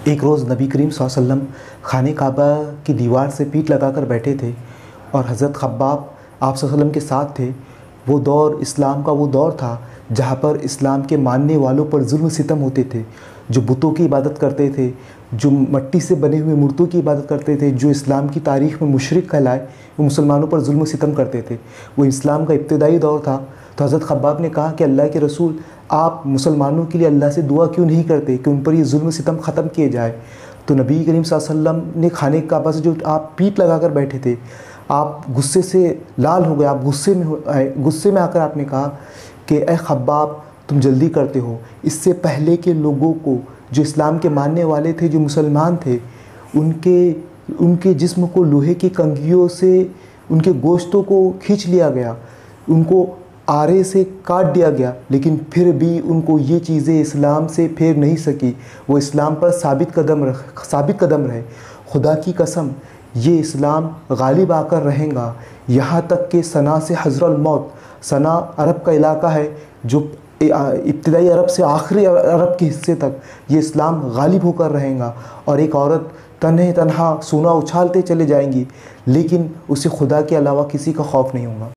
ایک روز نبی کریم صلی اللہ علیہ وسلم خانہ کعبہ کی دیوار سے پیٹھ لگا کر بیٹھے تھے اور حضرت خباب آپ صلی اللہ علیہ وسلم کے ساتھ تھے۔ وہ دور اسلام کا وہ دور تھا جہاں پر اسلام کے ماننے والوں پر ظلم و ستم ہوتے تھے، جو بتوں کی عبادت کرتے تھے، جو مٹی سے بنے ہوئے مورتوں کی عبادت کرتے تھے، جو اسلام کی تاریخ میں مشرک کہلائے، وہ مسلمانوں پر ظلم و ستم کرتے تھے۔ وہ اسلام کا ابتدائی دور تھا۔ تو حضرت خباب نے کہا کہ اللہ کے رسول، آپ مسلمانوں کے لیے اللہ سے دعا کیوں نہیں کرتے کہ ان پر یہ ظلم و ستم ختم کیے جائے؟ تو نبی کریم صلی اللہ علیہ وسلم نے خانہ کعبہ سے جو آپ پیٹھ لگا کر بیٹھے تھے، آپ غصے سے لال ہو گئے، آپ غصے میں آ کر آپ نے کہا کہ اے خباب، تم جلدی کرتے ہو۔ اس سے پہلے کے لوگوں کو، جو اسلام کے ماننے والے تھے، جو مسلمان تھے، ان کے جسم کو لوہے کی کنگھیوں سے ان کے گوشتوں کو کھینچ لیا گیا، ان کو آرے سے کاٹ دیا گیا، لیکن پھر بھی ان کو یہ چیزیں اسلام سے پھیر نہیں سکی۔ وہ اسلام پر ثابت قدم رہے۔ خدا کی قسم، یہ اسلام غالب آ کر رہے گا، یہاں تک کہ صنعاء سے حضر الموت، صنعاء عرب کا علاقہ ہے جو ابتدائی عرب سے آخری عرب کے حصے تک یہ اسلام غالب ہو کر رہے گا، اور ایک عورت تنہا سونا اچھالتے چلے جائیں گی، لیکن اسے خدا کے علاوہ کسی کا خوف نہیں ہوگا۔